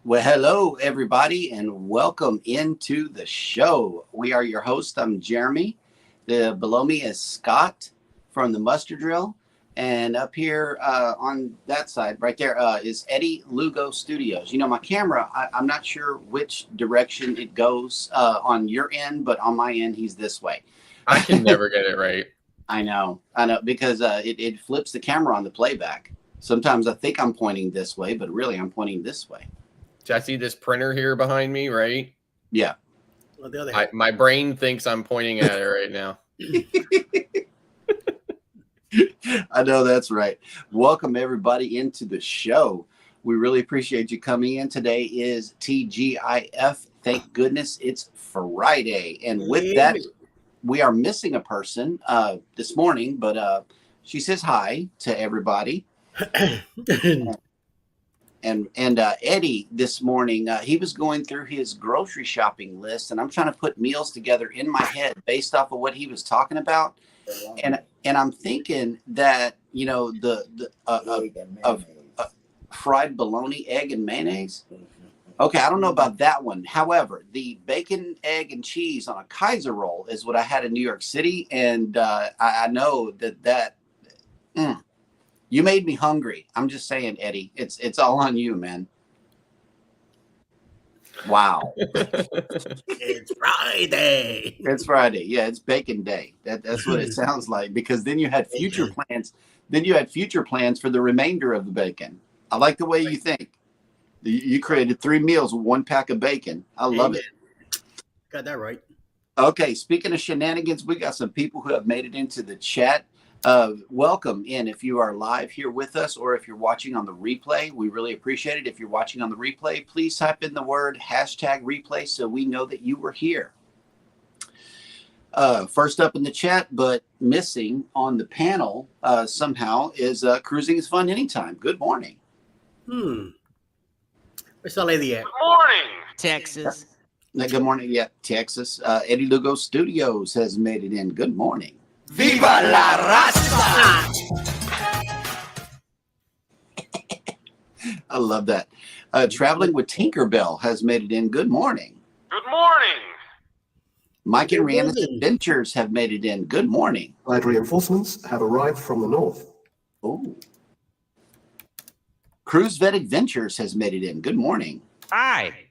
Well, hello, everybody, and welcome into the show. We are your hosts. I'm Jeremy. Below me is Scott from the Mustard Drill. And up here on that side, right there, is Eddie Lugo Studios. You know, my camera, I'm not sure which direction it goes on your end, but on my end, he's this way. I can never get it right. I know, because it flips the camera on the playback. Sometimes I think I'm pointing this way, but really I'm pointing this way. I see this printer here behind me, right? Yeah. Well, the other My brain thinks I'm pointing at it right now. I know that's right. Welcome everybody into the show. We really appreciate you coming in. Today is TGIF. Thank goodness it's Friday. And with that, we are missing a person this morning, but she says hi to everybody. And Eddie this morning, he was going through his grocery shopping list, and I'm trying to put meals together in my head based off of what he was talking about. And I'm thinking that, you know, the fried bologna, egg, and mayonnaise. Okay, I don't know about that one. However, the bacon, egg, and cheese on a Kaiser roll is what I had in New York City, and I know that. You made me hungry. I'm just saying, Eddie. It's all on you, man. Wow. It's Friday. It's Friday. Yeah, it's bacon day. That's what it sounds like. Because then you had future plans. Then you had future plans for the remainder of the bacon. I like the way you think. You created 3 meals with 1 pack of bacon. I love it. Got that right. Okay, speaking of shenanigans, we got some people who have made it into the chat. Welcome in if you are live here with us, or if you're watching on the replay. We really appreciate it. If you're watching on the replay, please type in the word #replay so we know that you were here. First up in the chat, but missing on the panel somehow, is Cruising is Fun Anytime. Good morning. Where's that lady at? Good morning. Texas. Good morning. Yeah, Texas. Eddie Lugo Studios has made it in. Good morning. Viva la raza! I love that. Traveling with Tinkerbell has made it in. Good morning. Good morning. Mike and J&S Adventures have made it in. Good morning. Allied reinforcements have arrived from the north. Oh. Cruise Vet Adventures has made it in. Good morning. Hi.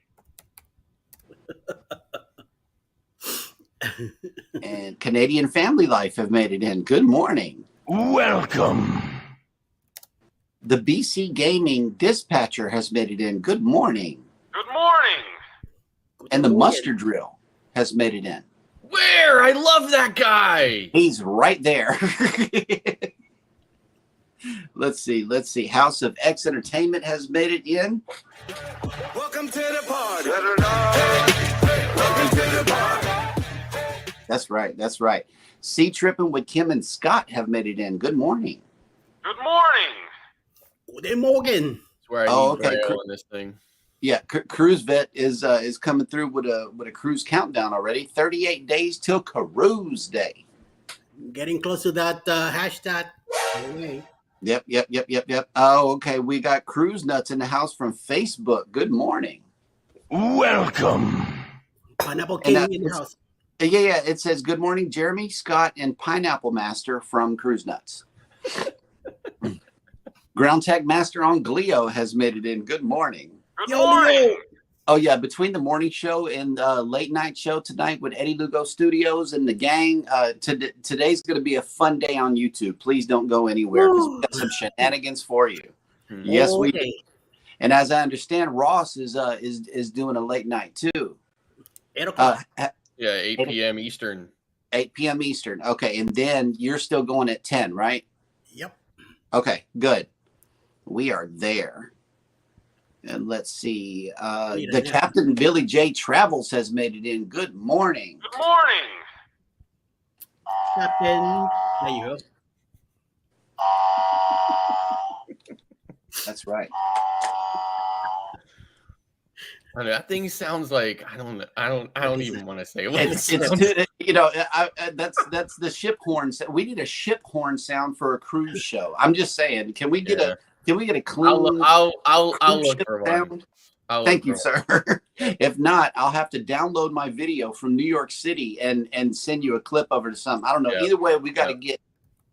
And Canadian Family Life have made it in. Good morning. Welcome. The BC Gaming Dispatcher has made it in. Good morning. Good morning. And the Mustard Drill has made it in. Where? I love that guy. He's right there. Let's see. House of X Entertainment has made it in. Welcome to the party. Welcome to the party. That's right. Sea Tripping with Kim and Scott have made it in. Good morning. Good morning. Good morning. That's where I need Braille on this thing. Yeah, Cruise Vet is coming through with a cruise countdown already. 38 days till Cruise Day. Getting close to that hashtag. Yep. Oh, okay. We got Cruise Nuts in the house from Facebook. Good morning. Welcome. Pineapple King in the house. Yeah. It says, good morning, Jeremy, Scott, and Pineapple Master from Cruise Nuts. Ground Tag Master on Glio has made it in. Good morning. Good morning. Oh, yeah. Between the morning show and late night show tonight with Eddie Lugo Studios and the gang, today's going to be a fun day on YouTube. Please don't go anywhere because we got some shenanigans for you. Yes, we do. And as I understand, Ross is doing a late night too. 8 o'clock. Yeah, 8 p.m. Eastern. 8 p.m. Eastern. Okay, and then you're still going at 10, right? Yep. Okay, good. We are there. And let's see. The Captain Billy J Travels has made it in. Good morning. Good morning. Captain. There you go. That's right. I know, that thing sounds like I don't even want to say what It's you know, that's the ship horn. We need a ship horn sound for a cruise show. I'm just saying. Can we get a clean? I'll look for one. Sound? Thank you, sir. If not, I'll have to download my video from New York City and send you a clip over to something. I don't know. Yeah. Either way, we got to get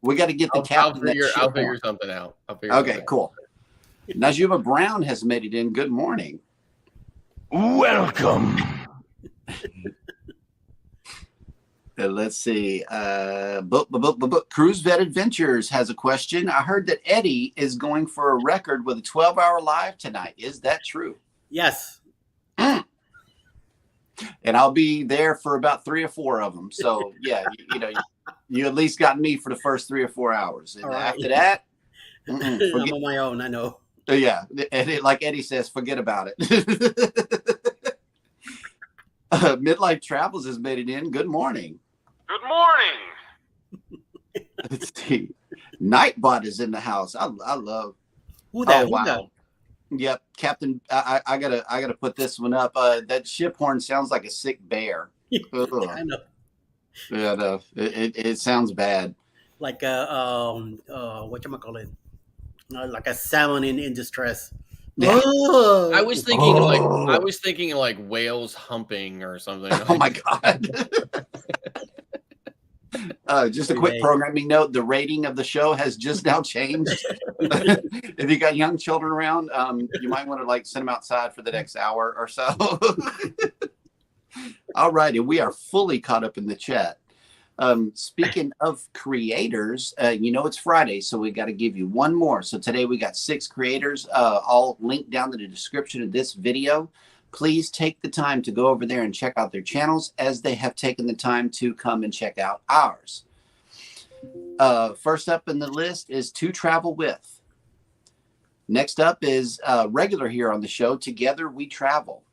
the captain. I'll figure something out. Okay, cool. Najuba Brown has made it in. Good morning. Welcome. Let's see. Cruise Vet Adventures has a question. I heard that Eddie is going for a record with a 12-hour live tonight. Is that true? Yes. And I'll be there for about 3 or 4 of them. So yeah, you at least got me for the first 3 or 4 hours. And after that, I'm on my own. I know. Yeah, like Eddie says, forget about it. Midlife Travels has made it in. Good morning. Good morning. Let's see. Nightbot is in the house. I love. Who that? Oh, wow. Yep, Captain. I gotta put this one up. That ship horn sounds like a sick bear. I know. Yeah, no, it sounds bad. Like whatchamacallit? Like a salmon in distress. Yeah. Oh. I was thinking like whales humping or something. Oh my god. Just a quick programming note: the rating of the show has just now changed. If you got young children around, you might want to like send them outside for the next hour or so. All righty, we are fully caught up in the chat. Speaking of creators, it's Friday, so we got to give you one more. So today we got 6 creators, all linked down in the description of this video. Please take the time to go over there and check out their channels, as they have taken the time to come and check out ours. First up in the list is To Travel With. Next up is regular here on the show, Together We Travel.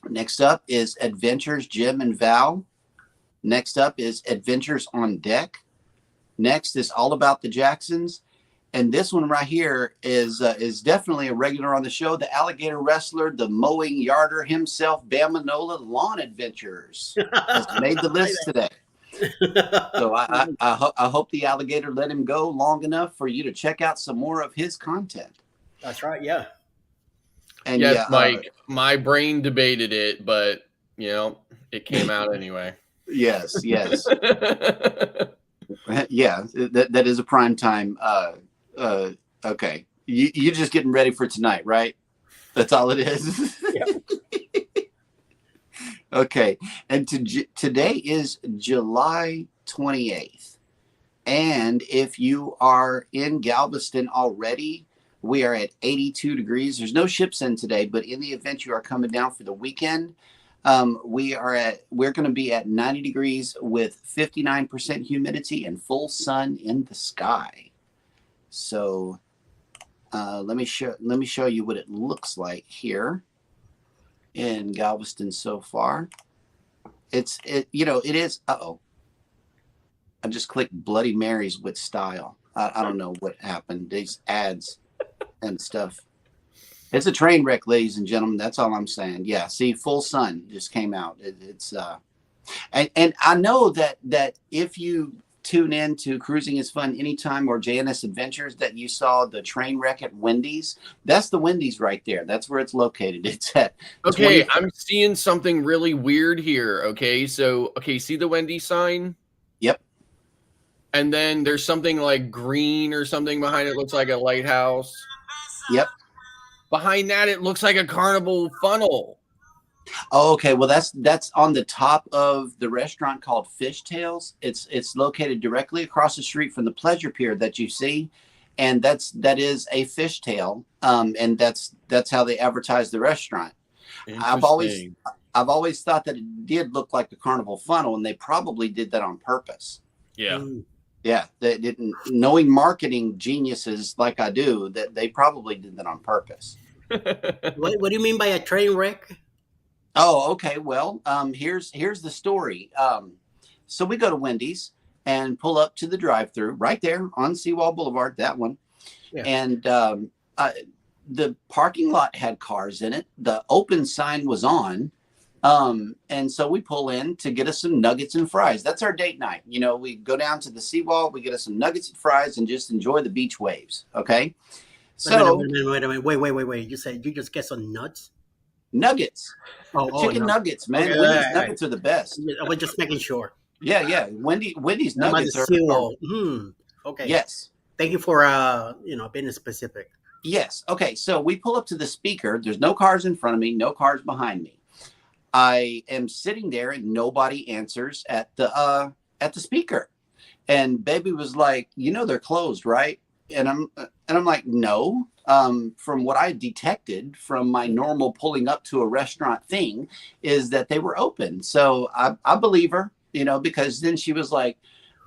Next up is Adventures Jim and Val. Next up is Adventures on Deck. Next is All About the Jacksons. And this one right here is definitely a regular on the show. The alligator wrestler, the mowing yarder himself, Bama Nola Lawn Adventures has made the list today. So I hope the alligator let him go long enough for you to check out some more of his content. That's right. Yeah. And yes, Mike, my brain debated it, but it came out anyway. Yes. Yeah, that is a prime time. Okay, you're just getting ready for tonight, right? That's all it is. Yep. Okay, and today is July 28th, and if you are in Galveston already, we are at 82 degrees. There's no ships in today, but in the event you are coming down for the weekend, we're going to be at 90 degrees with 59% humidity and full sun in the sky. So let me show you what it looks like here in Galveston so far. It is. I just clicked Bloody Marys with style. I don't know what happened. These ads and stuff. It's a train wreck, ladies and gentlemen. That's all I'm saying. Yeah. See, full sun just came out. And I know that if you tune in to Cruising is Fun Anytime or J&S Adventures, that you saw the train wreck at Wendy's. That's the Wendy's right there. That's where it's located. It's at. Okay, I'm seeing something really weird here. Okay, so see the Wendy's sign? Yep. And then there's something like green or something behind it. Looks like a lighthouse. Yep. Behind that, it looks like a carnival funnel. Oh, okay. Well, that's on the top of the restaurant called Fishtails. It's located directly across the street from the pleasure pier that you see, and that is a fishtail. And that's how they advertise the restaurant. I've always thought that it did look like a carnival funnel, and they probably did that on purpose. Yeah. Yeah, they didn't. Knowing marketing geniuses like I do, that they probably did that on purpose. What do you mean by a train wreck? Oh, okay. Well, here's the story. So we go to Wendy's and pull up to the drive-thru right there on Seawall Boulevard, that one. Yeah. And the parking lot had cars in it. The open sign was on. And so we pull in to get us some nuggets and fries. That's our date night. We go down to the Seawall, we get us some nuggets and fries and just enjoy the beach waves. Okay. So Wait a minute. Wait. You said you just get some nuts? nuggets, chicken No. nuggets, man. Okay, Wendy's all right. nuggets are the best. I was just making sure. Yeah. Wendy's I'm about nuggets to are, see. are Okay. yes. Thank you for being specific. Yes. Okay. So we pull up to the speaker. There's no cars in front of me, no cars behind me. I am sitting there and nobody answers at the speaker. And baby was like, they're closed, right? And I'm like, no. From what I detected from my normal pulling up to a restaurant thing is that they were open. So I believe her, because then she was like,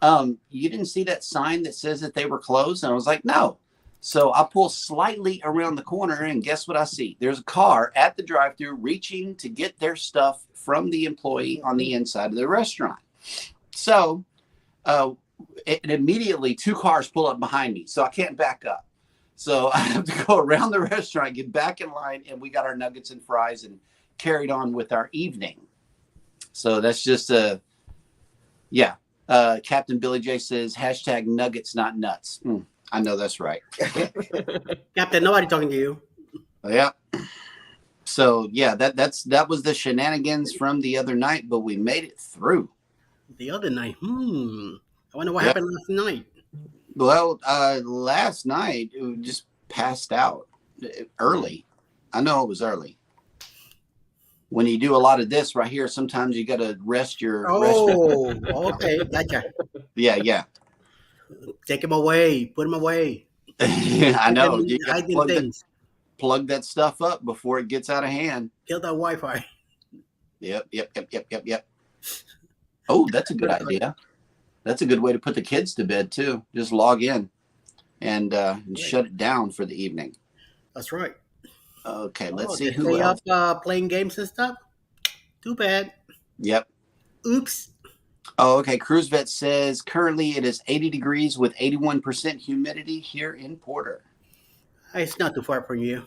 you didn't see that sign that says that they were closed? And I was like, no. So I pull slightly around the corner and guess what I see? There's a car at the drive-thru reaching to get their stuff from the employee on the inside of the restaurant. So and immediately 2 cars pull up behind me. So I can't back up. So I have to go around the restaurant, get back in line, and we got our nuggets and fries and carried on with our evening. So that's just Captain Billy J says, #nuggets, not nuts. I know that's right. Captain, nobody talking to you. Yeah. So yeah, that was the shenanigans from the other night, but we made it through. The other night. I wonder what happened last night. Well, last night it just passed out early. I know it was early. When you do a lot of this right here, sometimes you got to rest your. Okay, gotcha. Yeah. Take him away. Put him away. I know. You got to Hiding plug that stuff up before it gets out of hand. Kill that Wi-Fi. Yep. Oh, that's a good idea. That's a good way to put the kids to bed too. Just log in and shut it down for the evening. That's right. Okay, let's see who stay else. up playing games and stuff. Too bad. Yep. Oops. Oh, okay. Cruise Vet says currently it is 80 degrees with 81% humidity here in Porter. It's not too far from you.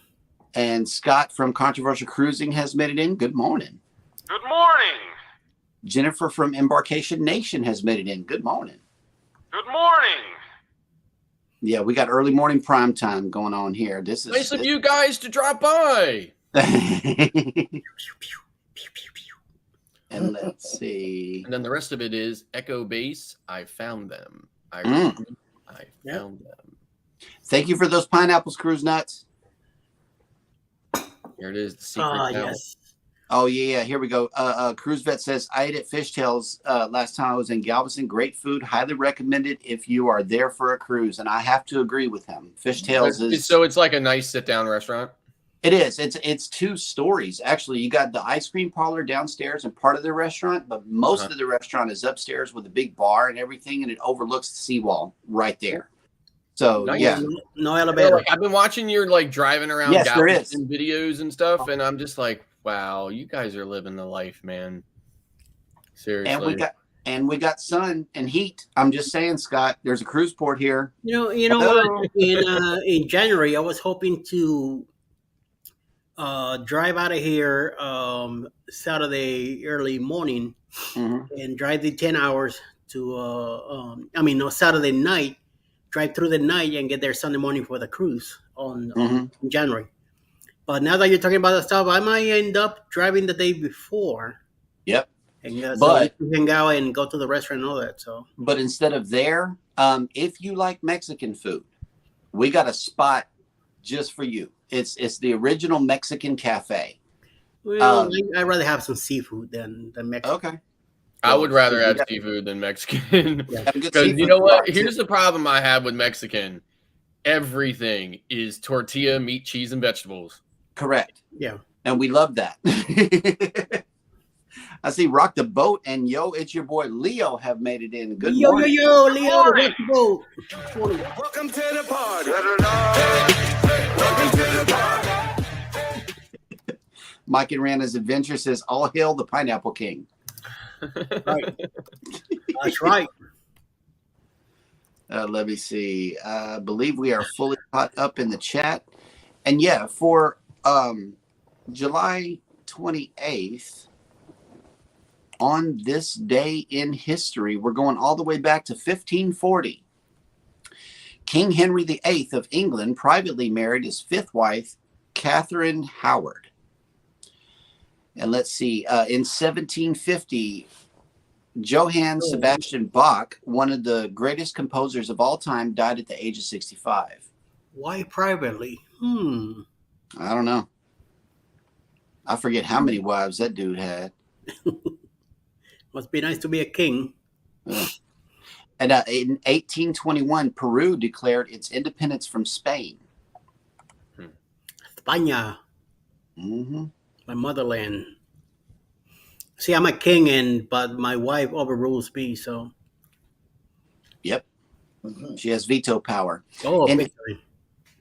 And Scott from Controversial Cruising has made it in. Good morning. Good morning. Jennifer from Embarkation Nation has made it in. Good morning. Good morning. Yeah, we got early morning prime time going on here. This is Nice of you guys to drop by. And let's see. And then the rest of it is Echo Base. I found them. I found them. Thank you for those pineapples, Cruise Nuts. Here it is. The secret Yes. Oh, yeah. Here we go. Cruise Vet says, I ate at Fishtails last time I was in Galveston. Great food. Highly recommended if you are there for a cruise. And I have to agree with him. Fishtails is... So it's like a nice sit-down restaurant? It is. It's 2 stories. Actually, you got the ice cream parlor downstairs and part of the restaurant, but most of the restaurant is upstairs with a big bar and everything, and it overlooks the seawall right there. So, Nice. yeah. No elevator. I've been watching your driving around Galveston videos and stuff, and I'm just like, wow, you guys are living the life, man. Seriously. And we got sun and heat. I'm just saying, Scott, there's a cruise port here. You know what? In January, I was hoping to drive out of here Saturday early morning and drive the 10 hours to Saturday night, drive through the night and get there Sunday morning for the cruise on January. But now that you're talking about that stuff, I might end up driving the day before. Yep. And but so we can go and go to the restaurant and all that. So, but instead of there, if you like Mexican food, we got a spot just for you. It's the original Mexican cafe. Well, I'd rather have some seafood than Mexican. Okay. I would rather have seafood than Mexican. Because you know what? Here's the problem I have with Mexican. Everything is tortilla, meat, cheese, and vegetables. Correct. Yeah. And we love that. I see Rock the Boat and Yo, it's your boy Leo have made it in. Good morning. Leo, Rock the Boat. Welcome to the party. Welcome to the party. Mike and Rana's Adventure says, all hail the Pineapple King. Right. That's right. Let me see. I believe we are fully caught up in the chat. And yeah, for July 28th, on this day in history, we're going all the way back to 1540. King Henry VIII of England privately married his fifth wife, Catherine Howard. And let's see, in 1750, Johann Sebastian Bach, one of the greatest composers of all time, died at the age of 65. Why privately? I don't know. I forget how many wives that dude had. Must be nice to be a king. Yeah. And in 1821, Peru declared its independence from Spain. España. Mm-hmm. My motherland. See, I'm a king, but my wife overrules me, so. Yep. She has veto power. Oh, in, big time.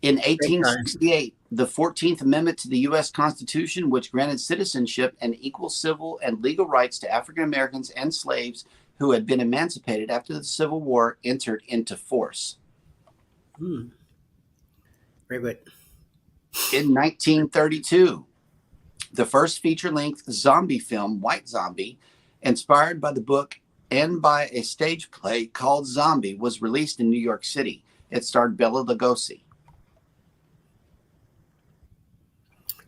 In 1868, the 14th Amendment to the U.S. Constitution, which granted citizenship and equal civil and legal rights to African Americans and slaves who had been emancipated after the Civil War, entered into force. Very good. In 1932, the first feature-length zombie film, White Zombie, inspired by the book and by a stage play called Zombie, was released in New York City. It starred Bela Lugosi.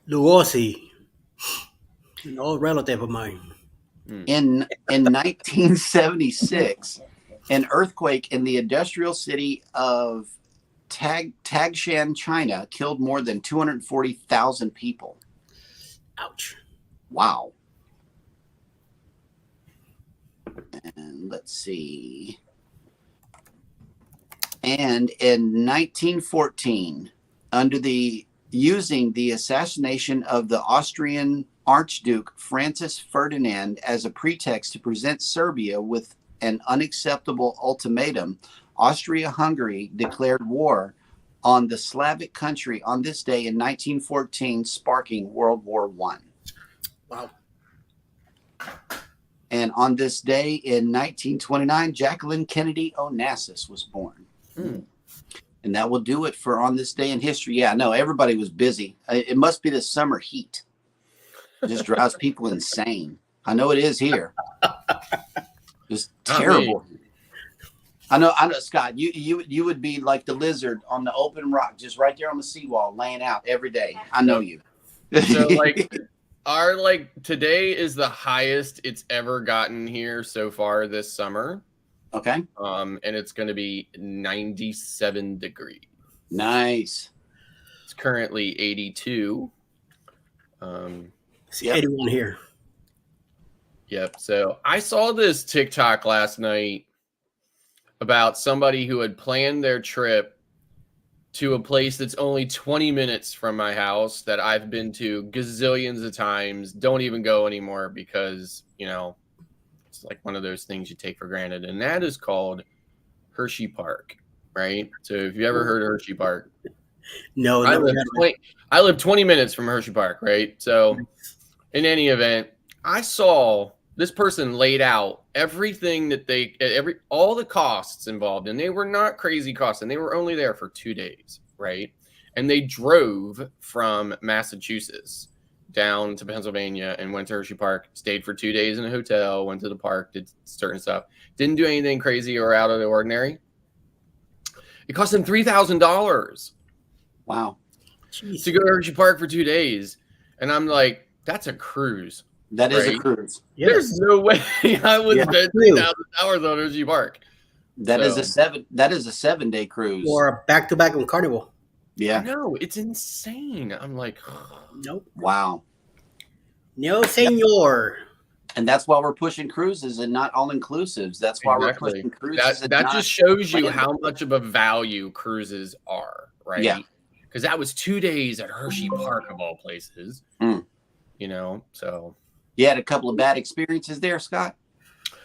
Lugosi, an old relative of mine. In 1976, an earthquake in the industrial city of Tangshan, China, killed more than 240,000 people. Ouch. Wow. And let's see. And in 1914, using the assassination of the Austrian Archduke Francis Ferdinand as a pretext to present Serbia with an unacceptable ultimatum, Austria-Hungary declared war on the Slavic country on this day in 1914, sparking World War I. Wow. And on this day in 1929, Jacqueline Kennedy Onassis was born. And that will do it for On This Day in History. Yeah, no, everybody was busy. It must be the summer heat. It just drives people insane. I know it is here. Just terrible. I know, Scott, you would be like the lizard on the open rock, just right there on the seawall, laying out every day. I know you. So today is the highest it's ever gotten here so far this summer. Okay. And it's going to be 97 degrees. Nice. It's currently 82. See, 81 here. Yep. So I saw this TikTok last night about somebody who had planned their trip to a place that's only 20 minutes from my house that I've been to gazillions of times. Don't even go anymore because, it's like one of those things you take for granted. And that is called Hershey Park, right? So if you ever heard of Hershey Park. No, I live 20 minutes from Hershey Park, right? So in any event, I saw this person laid out everything that all the costs involved, and they were not crazy costs, and they were only there for 2 days, right? And they drove from Massachusetts down to Pennsylvania and went to Hershey Park, stayed for 2 days in a hotel, went to the park, did certain stuff, didn't do anything crazy or out of the ordinary. It cost them $3,000. Wow. Jeez. To go to Hershey Park for 2 days. And I'm like, that's a cruise. That is a cruise. Yes. There's no way I would spend $3,000 on Hershey Park. That is a 7-day cruise. Or back-to-back on Carnival. Yeah. No, it's insane. I'm like, nope. Wow. No, senor. And that's why we're pushing cruises and not all-inclusives. That's why we're pushing cruises. That just shows you how much of a value cruises are, right? Yeah. Because that was 2 days at Hershey Park, of all places. So. You had a couple of bad experiences there, Scott?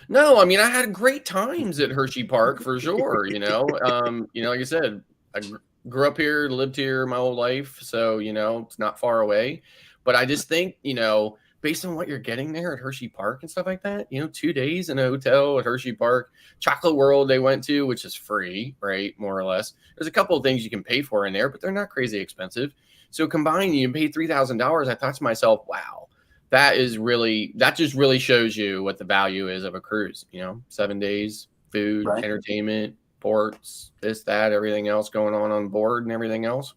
No, I mean, I had great times at Hershey Park for sure, like I said, I grew up here, lived here my whole life. So, it's not far away. But I just think, based on what you're getting there at Hershey Park and stuff like that, 2 days in a hotel at Hershey Park, Chocolate World they went to, which is free, right? More or less. There's a couple of things you can pay for in there, but they're not crazy expensive. So combined, you paid $3,000. I thought to myself, wow, that just really shows you what the value is of a cruise. 7 days, food, entertainment, ports, this, that, everything else going on board and everything else.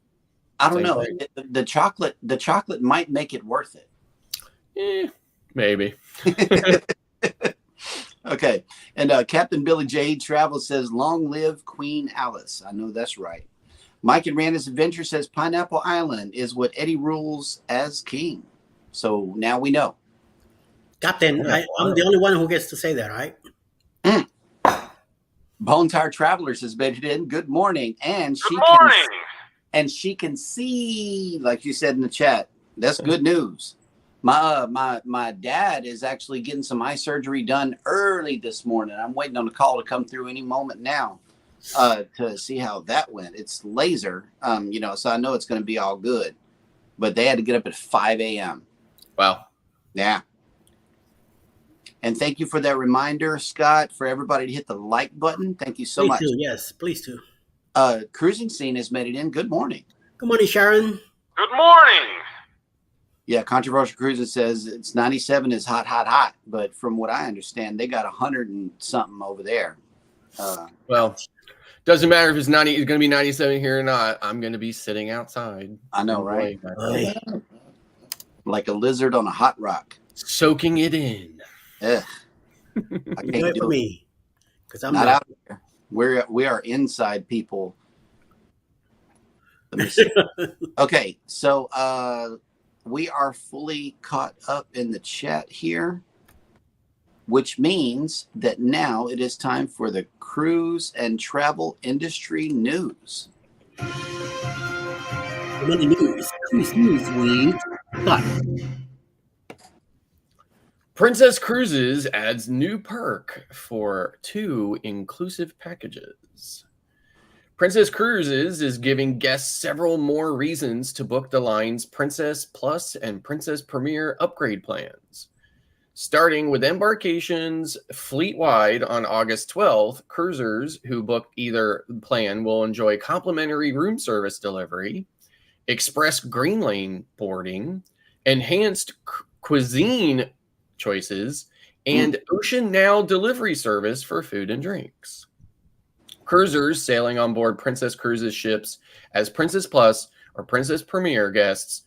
I don't Same know. thing. The chocolate might make it worth it. Maybe. Okay. And Captain Billy J. Travel says, long live Queen Alice. I know that's right. Mike and J&S Adventures says, Pineapple Island is what Eddie rules as king. So now we know. Captain, I'm the only one who gets to say that, right? Bone Tire Travelers has made it in. Good morning. And Good morning. she can see, like you said in the chat. That's good news. My dad is actually getting some eye surgery done early this morning. I'm waiting on a call to come through any moment now to see how that went. It's laser, so I know it's going to be all good. But they had to get up at 5 a.m. Wow. Yeah. And thank you for that reminder, Scott, for everybody to hit the like button. Thank you so much. Please do. Yes, please do. Cruising Scene has made it in. Good morning. Good morning, Sharon. Good morning. Yeah, Controversial Cruising says it's 97 is hot, hot, hot. But from what I understand, they got 100 and something over there. Well, doesn't matter if it's going to be 97 here or not. I'm going to be sitting outside. I know, right? Hey. Like a lizard on a hot rock. Soaking it in. Ugh. I Do can't it do for it. me, because I'm Not not. out there. We are inside people. Let me see. Okay, so we are fully caught up in the chat here, which means that now it is time for the cruise and travel industry news. Money news. Cruise news with Scott. Princess Cruises adds new perk for 2 inclusive packages. Princess Cruises is giving guests several more reasons to book the line's Princess Plus and Princess Premier upgrade plans. Starting with embarkations fleet-wide on August 12th, cruisers who book either plan will enjoy complimentary room service delivery, express green lane boarding, enhanced cuisine choices, and Ocean Now delivery service for food and drinks. Cruisers sailing on board Princess Cruises ships as Princess Plus or Princess Premier guests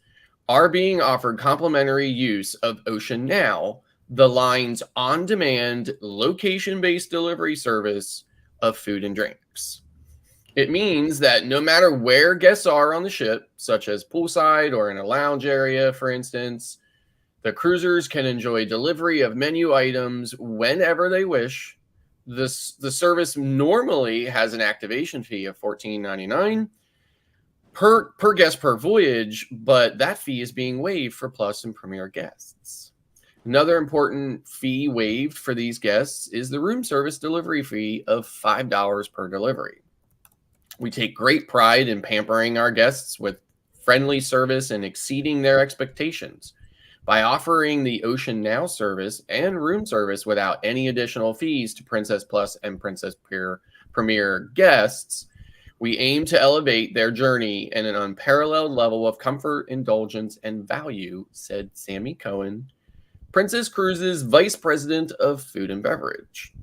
are being offered complimentary use of Ocean Now, the line's on-demand, location-based delivery service of food and drinks. It means that no matter where guests are on the ship, such as poolside or in a lounge area, for instance, the cruisers can enjoy delivery of menu items whenever they wish. The service normally has an activation fee of $14.99 per guest per voyage, but that fee is being waived for Plus and Premier guests. Another important fee waived for these guests is the room service delivery fee of $5 per delivery. We take great pride in pampering our guests with friendly service and exceeding their expectations. By offering the Ocean Now service and room service without any additional fees to Princess Plus and Princess Premier guests, we aim to elevate their journey in an unparalleled level of comfort, indulgence, and value, said Sammy Cohen, Princess Cruises Vice President of Food and Beverage.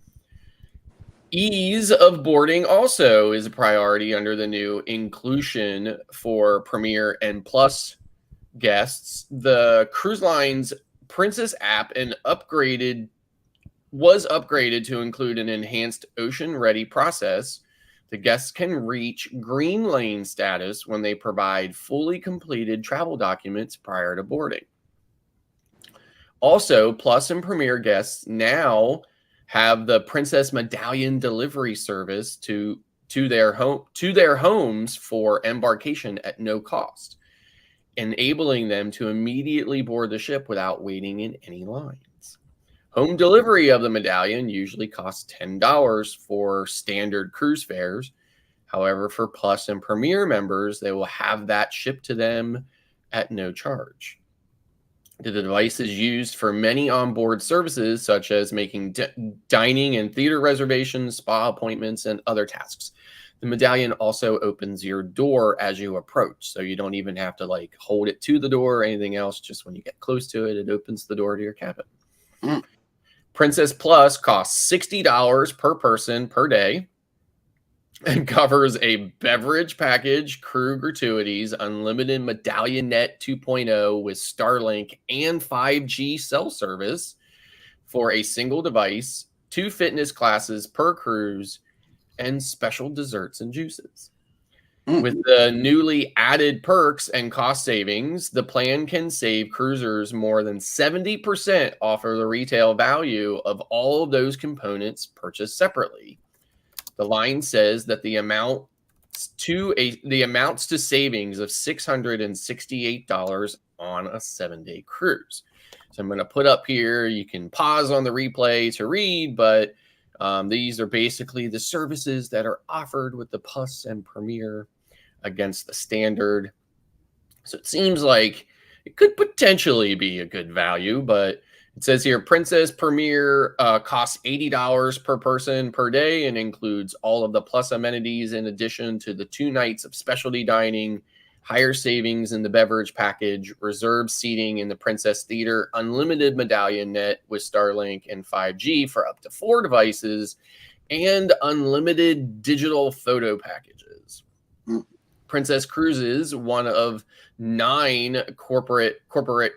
Ease of boarding also is a priority under the new inclusion for Premier and Plus guests. The cruise line's Princess app was upgraded to include an enhanced ocean ready process. The guests can reach green lane status when they provide fully completed travel documents prior to boarding. Also, Plus and Premier guests now have the Princess Medallion delivery service to their homes for embarkation at no cost, enabling them to immediately board the ship without waiting in any lines. Home delivery of the medallion usually costs $10 for standard cruise fares. However, for Plus and Premier members, they will have that shipped to them at no charge. The device is used for many onboard services, such as making dining and theater reservations, spa appointments, and other tasks. The medallion also opens your door as you approach, so you don't even have to hold it to the door or anything else. Just when you get close to it, it opens the door to your cabin. Princess Plus costs $60 per person per day. and covers a beverage package, crew gratuities, unlimited Medallion Net 2.0 with Starlink and 5G cell service for a single device, 2 fitness classes per cruise, and special desserts and juices. With the newly added perks and cost savings, the plan can save cruisers more than 70% off of the retail value of all of those components purchased separately. The line says that the amounts to savings of $668 on a 7-day cruise. So I'm going to put up here, you can pause on the replay to read, but these are basically the services that are offered with the Plus and Premier against the standard. So it seems like it could potentially be a good value, but it says here Princess Premier costs $80 per person per day and includes all of the Plus amenities in addition to the 2 nights of specialty dining, higher savings in the beverage package, reserved seating in the Princess Theater, unlimited Medallion Net with Starlink and 5G for up to 4 devices, and unlimited digital photo packages. Princess Cruises, one of 9 corporate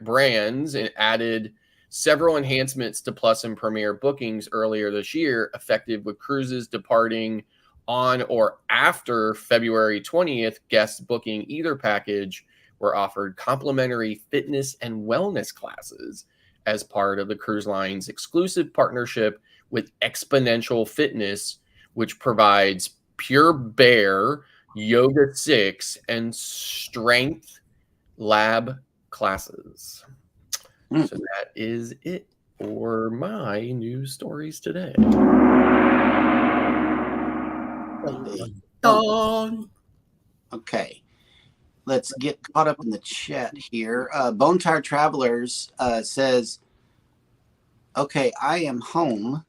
brands, and added several enhancements to Plus and Premier bookings earlier this year, effective with cruises departing on or after February 20th. Guests booking either package were offered complimentary fitness and wellness classes as part of the cruise line's exclusive partnership with Exponential Fitness, which provides Pure Bear, Yoga 6, and Strength Lab classes. So that is it for my news stories today. Okay, let's get caught up in the chat here. Bone Tired Travelers says, okay, I am home.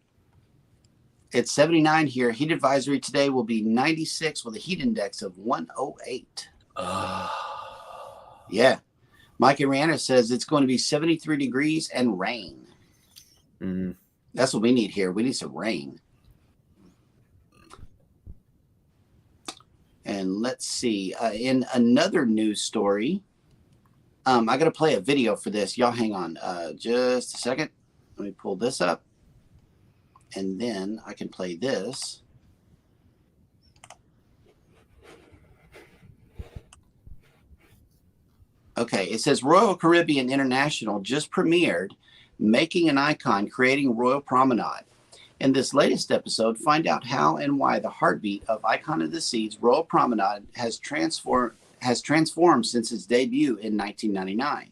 It's 79 here. Heat advisory today will be 96 with a heat index of 108. Yeah. Mike Ariana says it's going to be 73 degrees and rain. That's what we need here. We need some rain. And let's see. In another news story, I got to play a video for this. Y'all hang on just a second. Let me pull this up. And then I can play this. Okay, it says Royal Caribbean International just premiered Making an Icon, Creating Royal Promenade. In this latest episode, find out how and why the heartbeat of Icon of the Seas Royal Promenade has transformed since its debut in 1999.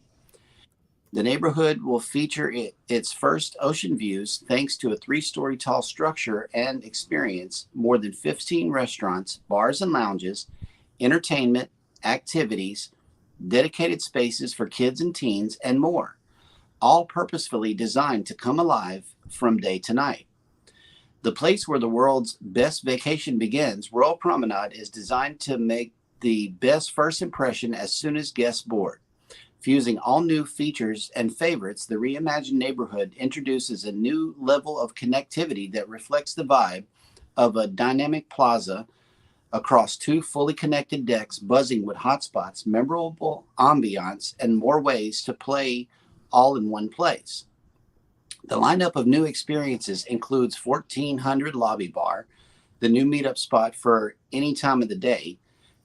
The neighborhood will feature its first ocean views thanks to a 3-story tall structure and experience more than 15 restaurants, bars and lounges, entertainment, activities, dedicated spaces for kids and teens, and more, all purposefully designed to come alive from day to night. The place where the world's best vacation begins, Royal Promenade is designed to make the best first impression as soon as guests board. Fusing all new features and favorites, the reimagined neighborhood introduces a new level of connectivity that reflects the vibe of a dynamic plaza across 2 fully connected decks, buzzing with hotspots, memorable ambiance, and more ways to play all in one place. The lineup of new experiences includes 1400 Lobby Bar, the new meetup spot for any time of the day,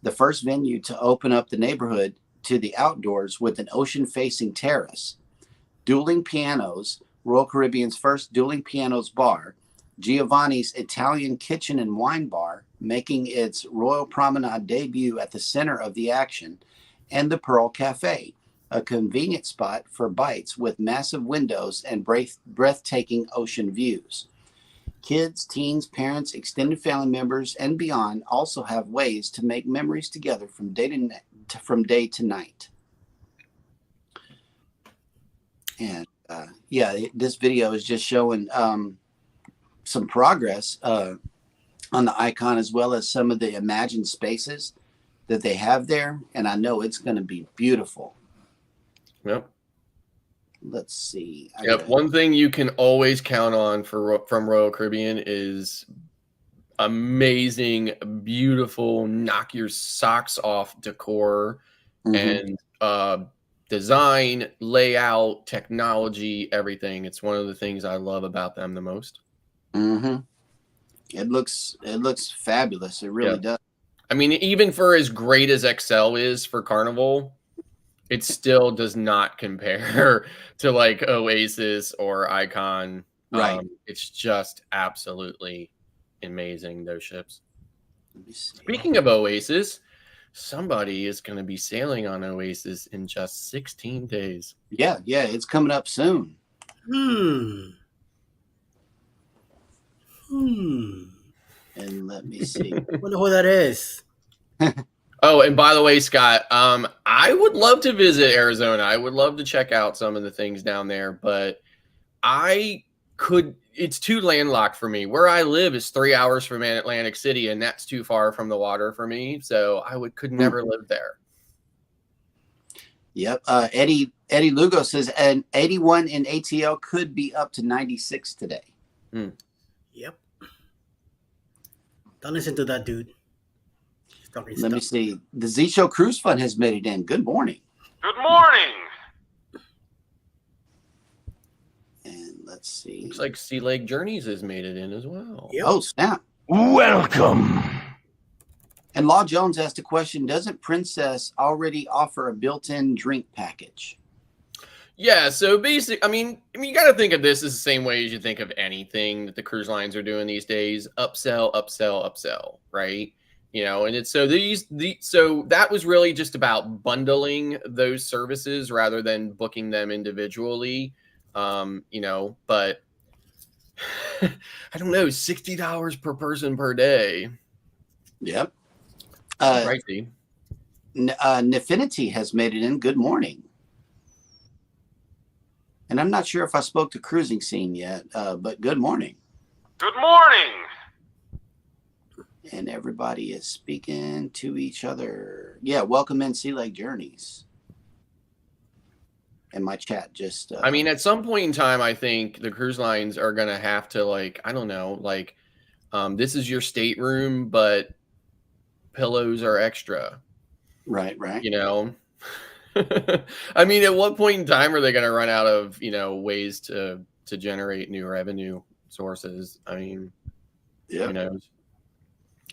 the first venue to open up the neighborhood to the outdoors with an ocean-facing terrace, dueling pianos, Royal Caribbean's first dueling pianos bar, Giovanni's Italian kitchen and wine bar, making its Royal Promenade debut at the center of the action, and the Pearl Cafe, a convenient spot for bites with massive windows and breathtaking ocean views. Kids, teens, parents, extended family members, and beyond also have ways to make memories together from day to night. And this video is just showing some progress on the Icon, as well as some of the imagined spaces that they have there. And I know it's going to be beautiful. Yep. Let's see. One thing you can always count on from Royal Caribbean is amazing, beautiful, knock your socks off decor and design, layout, technology, everything. It's one of the things I love about them the most. It looks fabulous. It really does. I mean, even for as great as Excel is for Carnival, it still does not compare to like Oasis or Icon. Right. It's just absolutely amazing, those ships. Let me see. Speaking of Oasis, somebody is going to be sailing on Oasis in just 16 days. Yeah, it's coming up soon. And let me see. Wonder who that is. Oh, and by the way, Scott, I would love to visit Arizona. I would love to check out some of the things down there, but it's too landlocked for me. Where I live is 3 hours from Atlantic City, and that's too far from the water for me. So I could never live there. Yep. Eddie Lugo says an 81 in ATL could be up to 96 today. Yep. Don't listen to that dude. Let me see. The Z Show Cruise Fund has made it in. Good morning. Good morning. And let's see. Looks like Sea Lake Journeys has made it in as well. Yep. Oh, snap. Welcome. And Law Jones asked a question. Doesn't Princess already offer a built-in drink package? Yeah, so I mean, you got to think of this as the same way as you think of anything that the cruise lines are doing these days. Upsell, upsell, upsell, right? You know, and it's so so that was really just about bundling those services rather than booking them individually. You know, but I don't know, $60 per person per day. Yep. Pricey. Nefinity has made it in. Good morning. And I'm not sure if I spoke to Cruising Scene yet, but good morning. Good morning. And everybody is speaking to each other. Yeah, welcome in Sea Lake Journeys. And my chat just... I mean, at some point in time, I think the cruise lines are going to have to, like, I don't know, like, this is your stateroom, but pillows are extra. Right. You know? I mean, at what point in time are they going to run out of, you know, ways to generate new revenue sources? I mean, who knows?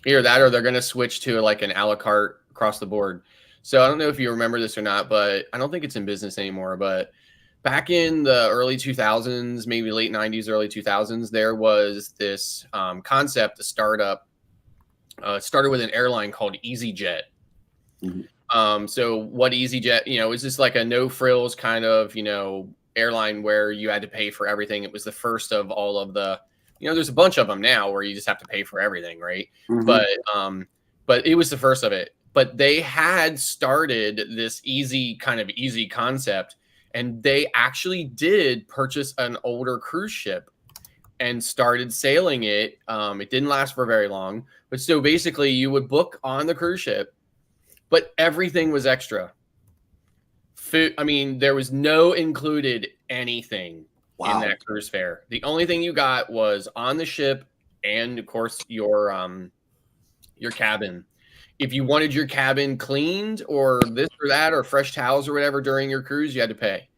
Either that or they're going to switch to like an a la carte across the board. So I don't know if you remember this or not, but I don't think it's in business anymore. But back in the early 2000s, maybe late 90s, early 2000s, there was this concept, a startup. Started with an airline called EasyJet. So what EasyJet, you know, is just like a no frills kind of, you know, airline where you had to pay for everything. It was the first of all of the, you know, there's a bunch of them now where you just have to pay for everything, right? But it was the first of it. But they had started this easy concept, and they actually did purchase an older cruise ship and started sailing it. It didn't last for very long, but so basically you would book on the cruise ship, but everything was extra. Food, I mean, there was no included anything in that cruise fare. The only thing you got was on the ship and, of course, your cabin. If you wanted your cabin cleaned or this or that or fresh towels or whatever during your cruise, you had to pay.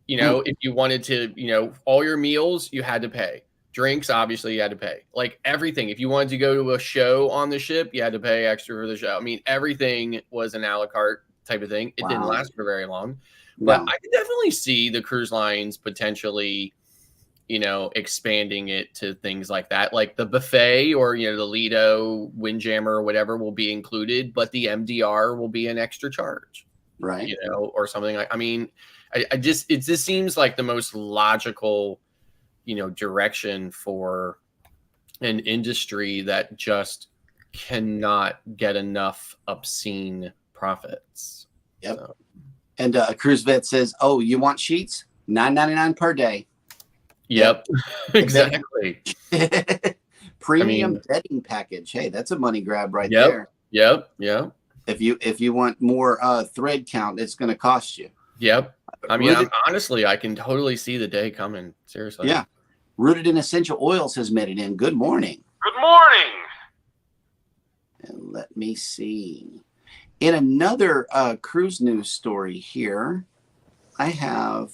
You know, if you wanted to, you know, all your meals, you had to pay. Drinks, obviously, you had to pay. Like everything. If you wanted to go to a show on the ship, you had to pay extra for the show. I mean, everything was an a la carte type of thing. It didn't last for very long. But I could definitely see the cruise lines potentially, you know, expanding it to things like that. Like the buffet or, you know, the Lido, Windjammer or whatever will be included, but the MDR will be an extra charge. Right. You know, or something like, I mean, it just seems like the most logical, you know, direction for an industry that just cannot get enough obscene profits. Yep. So. And Cruise Vet says, "Oh, you want sheets? $9.99 per day." Yep. Exactly. Premium bedding package. Hey, that's a money grab right Yep. there. Yep. Yep. If you want more thread count, it's going to cost you. Yep. I mean, honestly, I can totally see the day coming. Seriously. Yeah. Rooted in Essential Oils has made it in. Good morning. Good morning. And let me see. In another cruise news story here, I have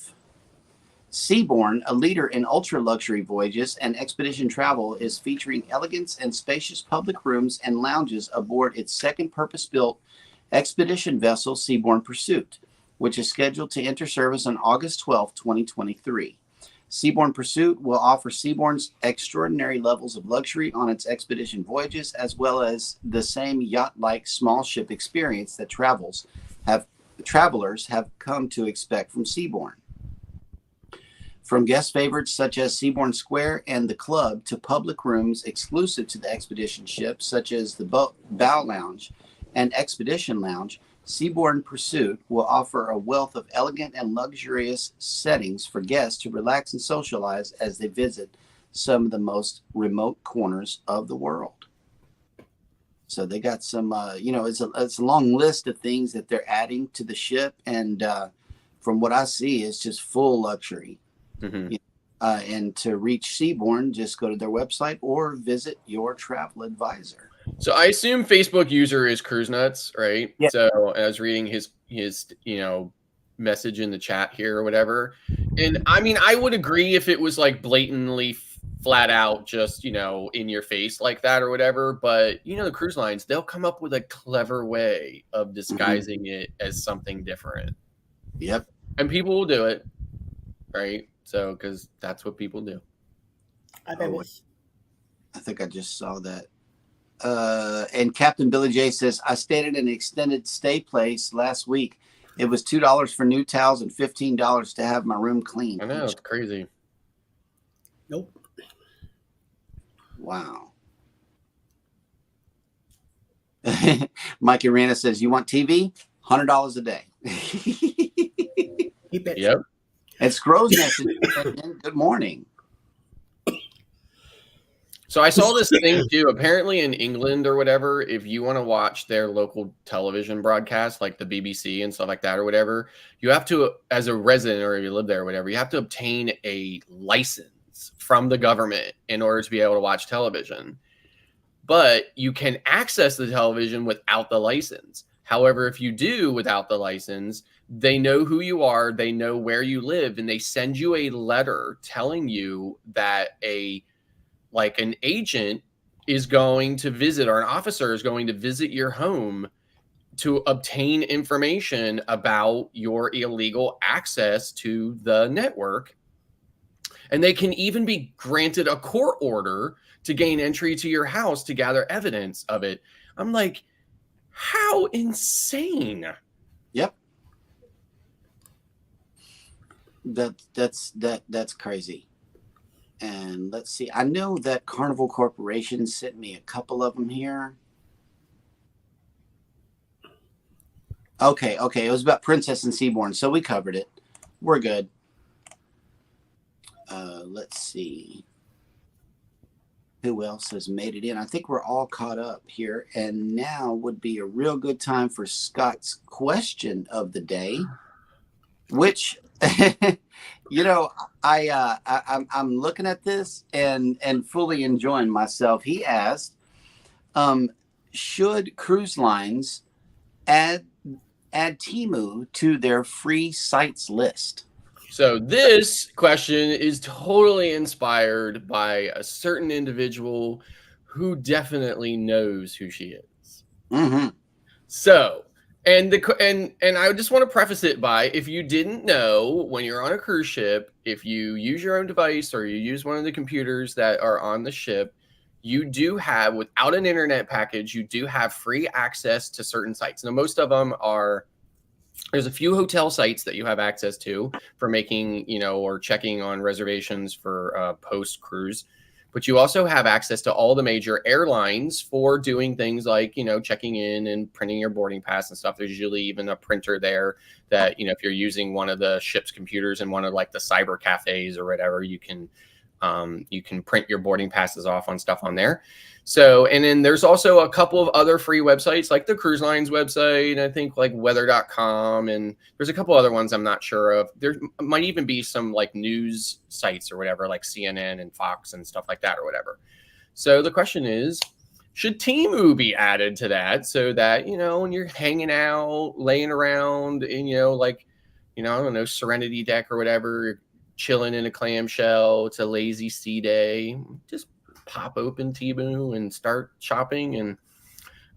Seabourn, a leader in ultra-luxury voyages and expedition travel, is featuring elegance and spacious public rooms and lounges aboard its second purpose-built expedition vessel, Seabourn Pursuit, which is scheduled to enter service on August 12, 2023. Seabourn Pursuit will offer Seabourn's extraordinary levels of luxury on its expedition voyages, as well as the same yacht-like small ship experience that travelers have come to expect from Seabourn. From guest favorites such as Seabourn Square and the Club to public rooms exclusive to the expedition ship, such as the Bow Lounge and Expedition Lounge, Seabourn Pursuit will offer a wealth of elegant and luxurious settings for guests to relax and socialize as they visit some of the most remote corners of the world. So they got some, it's a long list of things that they're adding to the ship, and from what I see, it's just full luxury. Mm-hmm. And to reach Seabourn, just go to their website or visit your travel advisor. So I assume Facebook user is Cruise Nuts, right? Yeah. So I was reading his message in the chat here or whatever. And I mean, I would agree if it was like blatantly flat out just, in your face like that or whatever. But, the cruise lines, they'll come up with a clever way of disguising it as something different. Yep. And people will do it, right? So, because that's what people do. I think I just saw that. And Captain Billy J says, I stayed at an extended stay place last week. It was $2 for new towels and $15 to have my room cleaned. I know, it's crazy. Nope. Wow. Mikey Rana says, you want TV? $100 a day. Yep. And Scrow's message, good morning. So I saw this thing too. Apparently in England or whatever, if you want to watch their local television broadcast, like the BBC and stuff like that or whatever, you have to, as a resident or if you live there or whatever, you have to obtain a license from the government in order to be able to watch television. But you can access the television without the license. However, if you do without the license, they know who you are, they know where you live, and they send you a letter telling you that an agent is going to visit, or an officer is going to visit your home to obtain information about your illegal access to the network. And they can even be granted a court order to gain entry to your house to gather evidence of it. I'm like, how insane. Yep. That's crazy. And let's see. I know that Carnival Corporation sent me a couple of them here. Okay. It was about Princess and Seabourn, so we covered it. We're good. Let's see. Who else has made it in? I think we're all caught up here. And now would be a real good time for Scott's question of the day, which... I'm looking at this and fully enjoying myself. He asked, should cruise lines add Temu to their free sites list? So this question is totally inspired by a certain individual who definitely knows who she is. Mm-hmm. So, and I just want to preface it by, if you didn't know, when you're on a cruise ship, if you use your own device or you use one of the computers that are on the ship, you do have, without an internet package, you do have free access to certain sites. Now, most of them are, there's a few hotel sites that you have access to for making, or checking on reservations for post-cruise. But you also have access to all the major airlines for doing things like, checking in and printing your boarding pass and stuff. There's usually even a printer there that, if you're using one of the ship's computers in one of like the cyber cafes or whatever, you can print your boarding passes off on stuff on there. So, and then there's also a couple of other free websites like the cruise lines website, I think like weather.com, and there's a couple other ones I'm not sure of. There might even be some like news sites or whatever, like CNN and Fox and stuff like that or whatever. So the question is, should Temu be added to that so that, when you're hanging out, laying around in, like, I don't know, Serenity Deck or whatever, chilling in a clamshell, it's a lazy sea day, just pop open Temu and start shopping. And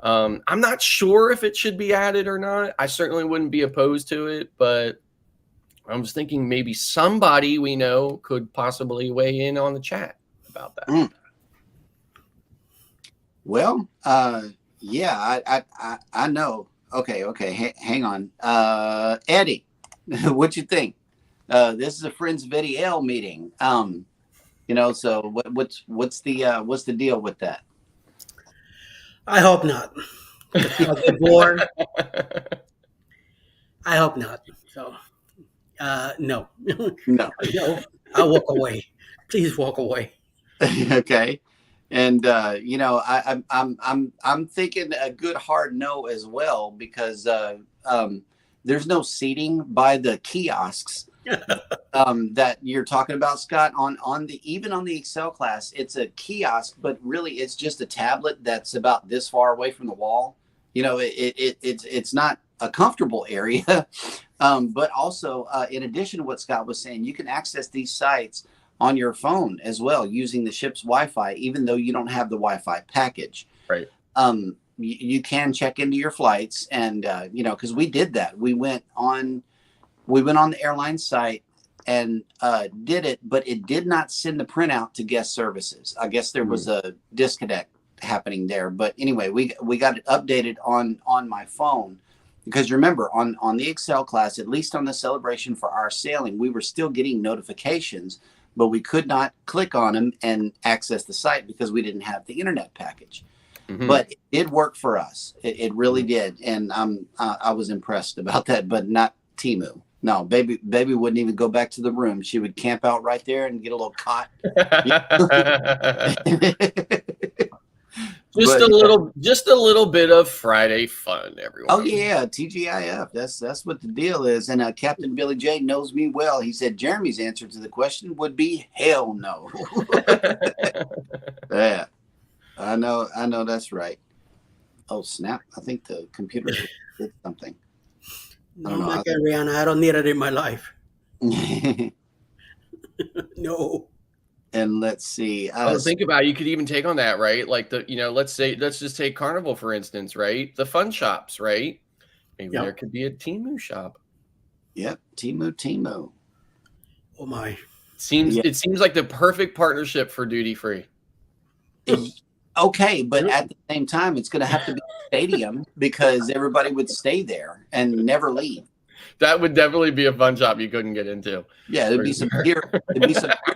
I'm not sure if it should be added or not. I certainly wouldn't be opposed to it, but I was thinking maybe somebody we know could possibly weigh in on the chat about that. Well, yeah, I know. Okay. Hang on. Eddie, what you think? This is a Friends VDL meeting. So what's the deal with that? I hope not. I'll get bored. I hope not. So, no. No. No, I'll walk away. Please walk away. Okay. And I'm thinking a good hard no as well, because there's no seating by the kiosks that you're talking about, Scott. Even on the Excel class, it's a kiosk, but really it's just a tablet that's about this far away from the wall. It's not a comfortable area, but also in addition to what Scott was saying, you can access these sites on your phone as well using the ship's Wi-Fi, even though you don't have the Wi-Fi package. Right. You can check into your flights, and because we did that. We went on the airline site and did it, but it did not send the printout to guest services. I guess there was a disconnect happening there. But anyway, we got it updated on my phone, because remember, on the Excel class, at least on the celebration for our sailing, we were still getting notifications, but we could not click on them and access the site because we didn't have the internet package. Mm-hmm. But it did work for us. It really did. And I was impressed about that, but not Temu. No, baby wouldn't even go back to the room. She would camp out right there and get a little cot. Just a little bit of Friday fun, everyone. Oh yeah, TGIF. That's what the deal is. And Captain Billy J knows me well. He said Jeremy's answer to the question would be hell no. Yeah, I know that's right. Oh snap! I think the computer did something. No, Rihanna, I don't need it in my life. No. And let's see. Think about it. You could even take on that, right? Like let's just take Carnival, for instance, right? The fun shops, right? Maybe there could be a Temu shop. Yep. Temu. Oh my. It seems like the perfect partnership for duty free. Okay, but at the same time, it's going to have to be a stadium because everybody would stay there and never leave. That would definitely be a fun shop you couldn't get into. Yeah, there'd be some peer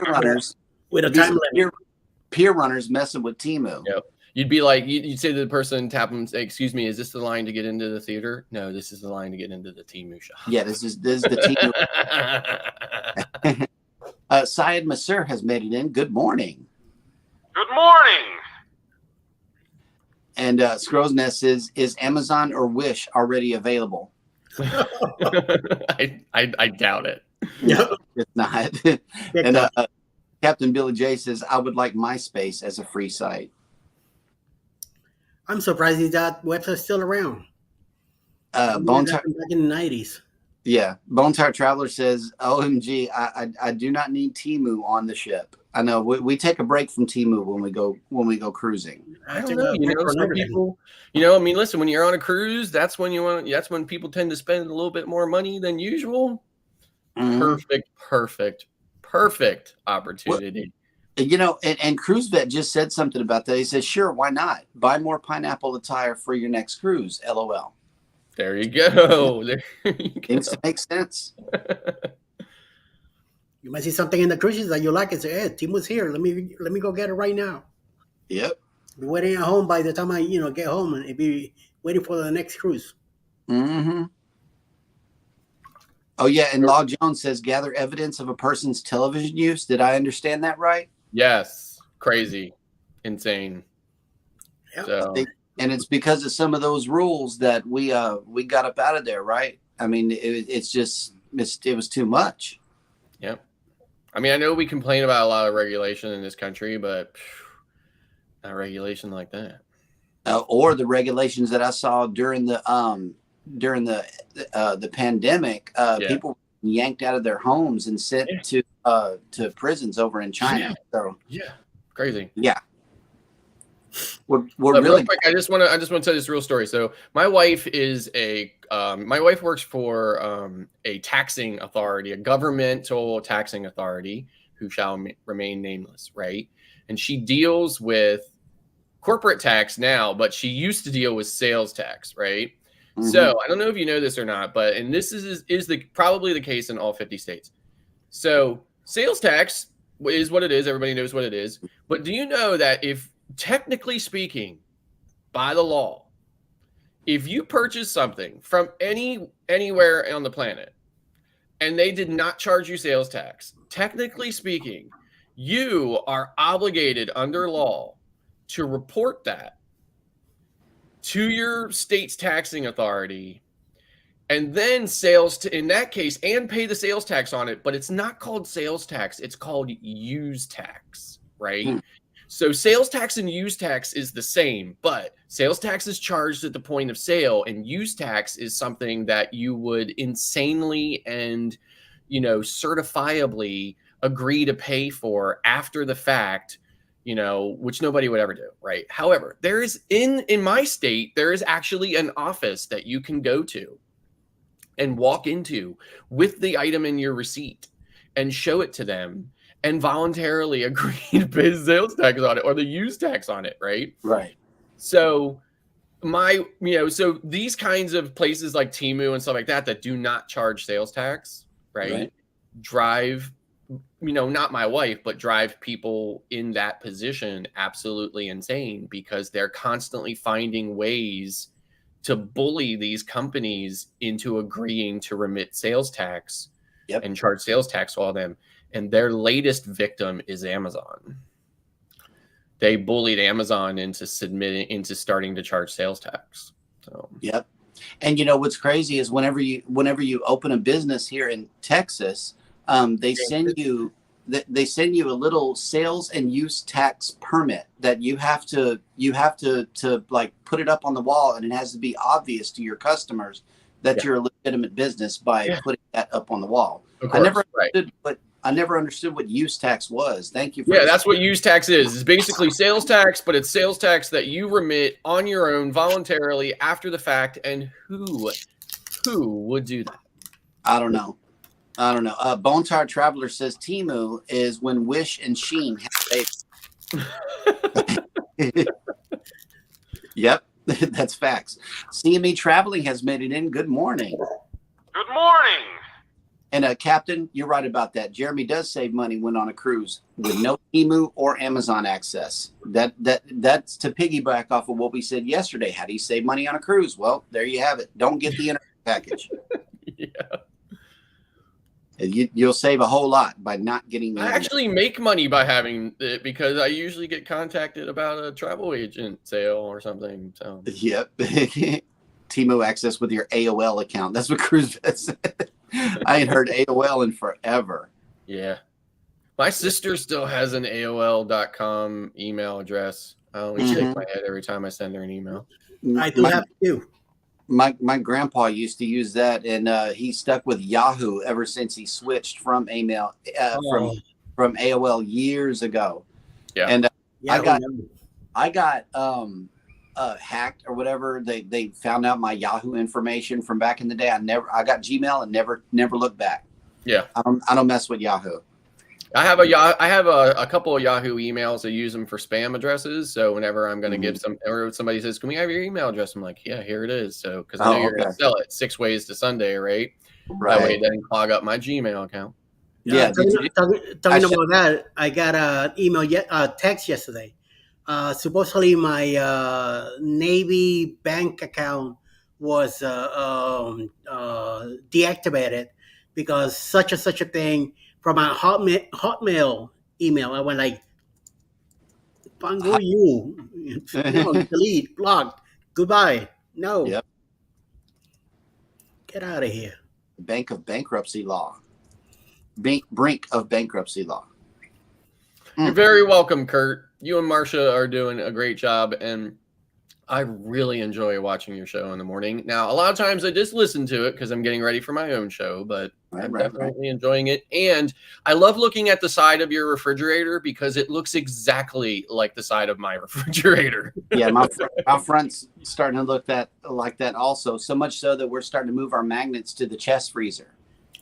runners. With a time limit. Peer runners messing with Temu. Yep. You'd be like, you'd say to the person, tap them, say, "Excuse me, is this the line to get into the theater?" "No, this is the line to get into the Temu shop." Yeah, this is the Temu. Syed Masur has made it in. Good morning. Good morning. And Scrow's Nest is Amazon or Wish already available? I doubt it. No, it's not. And Captain Billy J says, I would like MySpace as a free site. I'm surprised that website's still around. Back in the 90s. Yeah. Bone Tire Traveler says, OMG, I do not need Temu on the ship. I know we take a break from Temu when we go cruising. I don't know. Some people, I mean, listen, when you're on a cruise, that's when people tend to spend a little bit more money than usual. Mm-hmm. Perfect opportunity. Well, and Cruise Vet just said something about that. He says, sure, why not? Buy more pineapple attire for your next cruise. LOL. There you go. Seems to make sense. You might see something in the cruises that you like and say, hey, Temu's here. Let me go get it right now. Yep. Be waiting at home by the time I get home and be waiting for the next cruise. Mm-hmm. Oh, yeah, and Law Jones says, gather evidence of a person's television use. Did I understand that right? Yes. Crazy. Insane. Yep. So. And it's because of some of those rules that we got up out of there, right? I mean, it was too much. Yep. I mean, I know we complain about a lot of regulation in this country, but not regulation like that. or the regulations that I saw during the pandemic. People were yanked out of their homes and sent to prisons over in China. So crazy. Yeah. We're really really quick. I just want to tell this real story. So my wife is my wife works for a taxing authority, a governmental taxing authority, who shall remain nameless, right? And she deals with corporate tax now, but she used to deal with sales tax, right? Mm-hmm. So I don't know if you know this or not, but and this is probably the case in all 50 states. So sales tax is what it is. Everybody knows what it is. But do you know that if technically speaking, by the law, if you purchase something from anywhere on the planet and they did not charge you sales tax, technically speaking, you are obligated under law to report that to your state's taxing authority, and then in that case, and pay the sales tax on it. But it's not called sales tax. It's called use tax, right? So sales tax and use tax is the same, but sales tax is charged at the point of sale, and use tax is something that you would insanely and, certifiably agree to pay for after the fact, which nobody would ever do, right? However, there is in my state, there is actually an office that you can go to and walk into with the item in your receipt and show it to them and voluntarily agree to pay the sales tax on it or the use tax on it, right? Right. So so these kinds of places like Temu and stuff like that do not charge sales tax, right? Drive, not my wife, but drive people in that position absolutely insane, because they're constantly finding ways to bully these companies into agreeing to remit sales tax and charge sales tax on them. And their latest victim is Amazon. They bullied Amazon into starting to charge sales tax. So Yep. And what's crazy is whenever you open a business here in Texas, they send you a little sales and use tax permit that you have to like put it up on the wall, and it has to be obvious to your customers that you're a legitimate business by putting that up on the wall. Of course, I never understood what use tax was. Thank you for that's what use tax is. It's basically sales tax, but it's sales tax that you remit on your own voluntarily after the fact. And who would do that? I don't know. Bone Tired Traveler says Temu is when Wish and Shein have babies. Yep, that's facts. CME Traveling has made it in. Good morning. Good morning. And Captain, you're right about that. Jeremy does save money when on a cruise with no Temu or Amazon access. That's to piggyback off of what we said yesterday. How do you save money on a cruise? Well, there you have it. Don't get the internet package. You'll save a whole lot by not getting the I actually make money by having it, because I usually get contacted about a travel agent sale or something. So yep. Temu access with your AOL account. That's what Cruise said. I ain't heard AOL in forever. Yeah. My sister still has an AOL.com email address. I only shake my head every time I send her an email. I do have too. My grandpa used to use that, and he stuck with Yahoo ever since he switched from email from AOL years ago. Yeah. And I got hacked or whatever. They found out my Yahoo information from back in the day. I got Gmail and never looked back. Yeah. I don't mess with Yahoo. I have a couple of Yahoo emails. I use them for spam addresses. So whenever I'm going to give somebody says, "Can we have your email address?" I'm like, "Yeah, here it is." So because I know you're going to sell it 6 ways to Sunday, right? That way it doesn't clog up my Gmail account. Yeah. Talking about that, I got a text yesterday. Supposedly my Navy bank account was deactivated because such a thing from a Hotmail email. I went like, "Pango you, delete, block, goodbye, no, get out of here." Brink of bankruptcy law. Brink of bankruptcy law. You're very welcome, Kurt. You and Marcia are doing a great job, and I really enjoy watching your show in the morning. Now, a lot of times I just listen to it because I'm getting ready for my own show, but I'm definitely enjoying it. And I love looking at the side of your refrigerator because it looks exactly like the side of my refrigerator. Yeah, my front's starting to look like that also. So much so that we're starting to move our magnets to the chest freezer.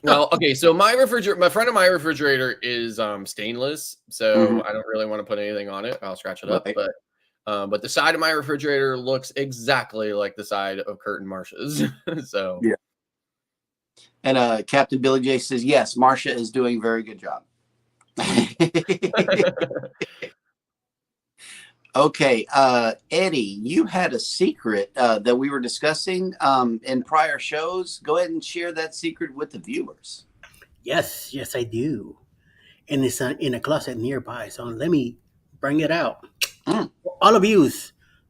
Well, okay, so my front of my refrigerator is stainless, so I don't really want to put anything on it. I'll scratch it up, but the side of my refrigerator looks exactly like the side of Kurt and Marsha's. So yeah. And Captain Billy J says, yes, Marsha is doing a very good job. Okay, Eddie, you had a secret that we were discussing in prior shows. Go ahead and share that secret with the viewers. Yes, I do. And it's in a closet nearby. So let me bring it out. For all of you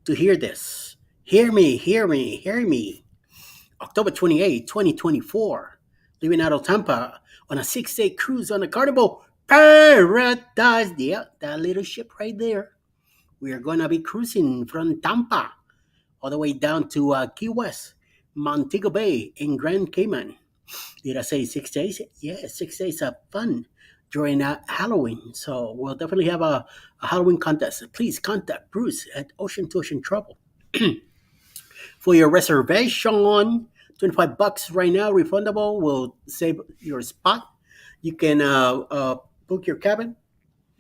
to hear this. Hear me. October 28, 2024. Leaving out of Tampa on a 6-day cruise on the Carnival Paradise. Yeah, that little ship right there. We are going to be cruising from Tampa all the way down to Key West, Montego Bay, and Grand Cayman. Did I say 6 days? Yeah, 6 days of fun during Halloween. So we'll definitely have a Halloween contest. Please contact Bruce at Ocean to Ocean Travel. For your reservation, $25 right now, refundable. Will save your spot. You can book your cabin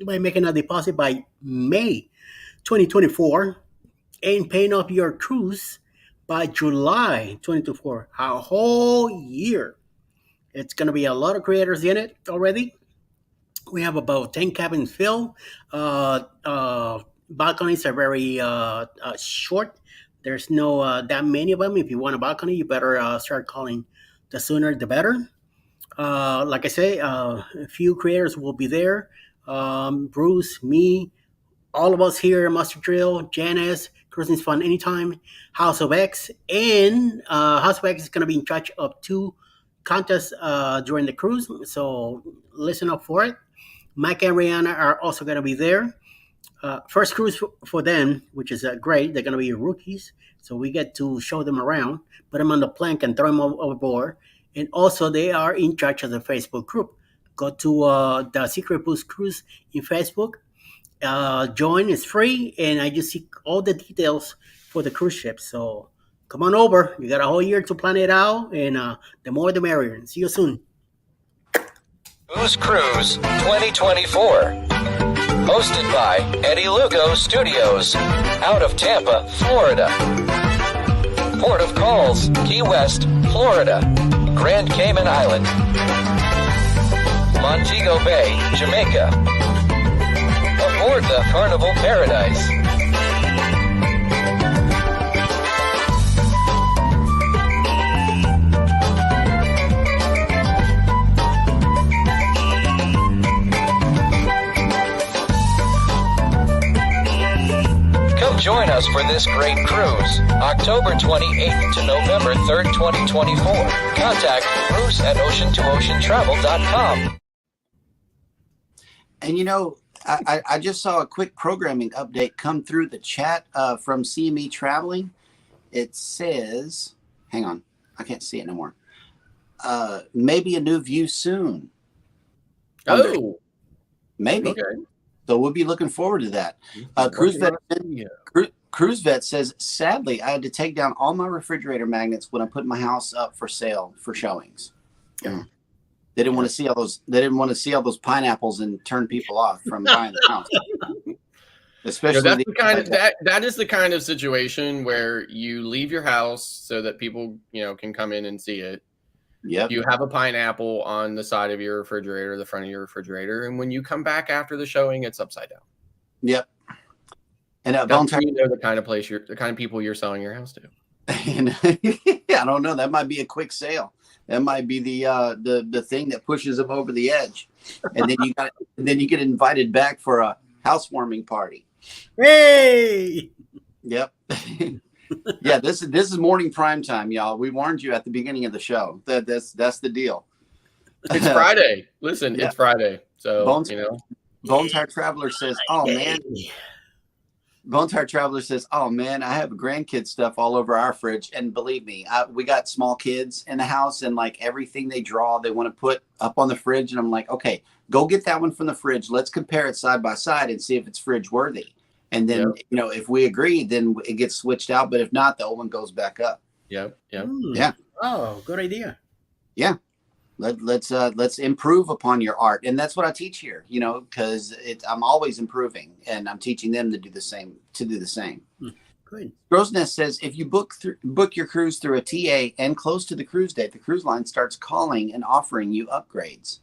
by making a deposit by May 2024 and paying off your cruise by July 2024. A whole year. It's going to be a lot of creators in it already. We have about 10 cabins filled. Balconies are very short. There's no that many of them. If you want a balcony, you better start calling. The sooner, the better. Like I say, a few creators will be there. Bruce, me, all of us here at Mustard Drill, J&S, Cruising's Fun Anytime, House of X, and House of X is going to be in charge of 2 contests during the cruise. So listen up for it. Mike and Rihanna are also going to be there. First cruise for them, which is great. They're going to be rookies, so we get to show them around, put them on the plank, and throw them overboard. And also, they are in charge of the Facebook group. Go to the Secret Boost Cruise in Facebook. Join is free, and I just see all the details for the cruise ship. So come on over. You got a whole year to plan it out, and the more the merrier. See you soon. Boost Cruise 2024. Hosted by Eddie Lugo Studios, out of Tampa, Florida. Port of Calls, Key West, Florida. Grand Cayman Island. Montego Bay, Jamaica. Aboard the Carnival Paradise. Join us for this great cruise, October 28th to November 3rd, 2024. Contact Bruce at ocean2oceantravel.com. And you know, I just saw a quick programming update come through the chat from CME Traveling. It says, hang on, I can't see it no more. Maybe a new view soon. Oh, maybe. Okay. So we'll be looking forward to that. Cruise Vet says, sadly, I had to take down all my refrigerator magnets when I put my house up for sale for showings. Yeah. They didn't want to see all those. They didn't want to see all those pineapples and turn people off from buying the house. Especially that is the kind of situation where you leave your house so that people can come in and see it. Yep. You have a pineapple on the side of your refrigerator, the front of your refrigerator, and when you come back after the showing, it's upside down. Yep. And the kind of place the kind of people you're selling your house to. And, I don't know. That might be a quick sale. That might be the thing that pushes them over the edge, and then you get invited back for a housewarming party. Hey. Yep. Yeah, this is morning prime time, y'all. We warned you at the beginning of the show. That's the deal. It's Friday. Listen, yeah. It's Friday. So Bone Tire Traveler says, "Oh man, Bone Tire Traveler says, "Oh man, I have grandkid stuff all over our fridge." And believe me, we got small kids in the house, and like everything they draw, they want to put up on the fridge. And I'm like, okay, go get that one from the fridge. Let's compare it side by side and see if it's fridge worthy. And then, if we agree, then it gets switched out. But if not, the old one goes back up. Yep. Yeah. Oh, good idea. Yeah. Let's improve upon your art, and that's what I teach here. Because I'm always improving, and I'm teaching them to do the same. Good. Rosnest says, if you book your cruise through a TA and close to the cruise date, the cruise line starts calling and offering you upgrades.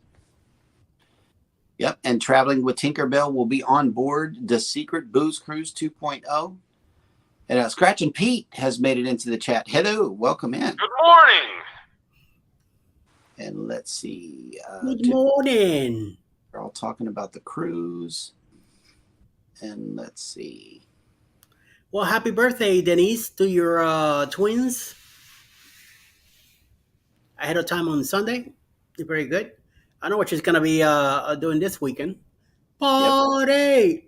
Yep, and traveling with Tinkerbell will be on board the Secret Booze Cruise 2.0. And Scratch and Pete has made it into the chat. Hello, welcome in. Good morning. And let's see. Good morning. We're all talking about the cruise. And let's see. Well, happy birthday, Denise, to your twins. Ahead of time on Sunday. You're very good. I know what she's going to be doing this weekend. Party! Yep.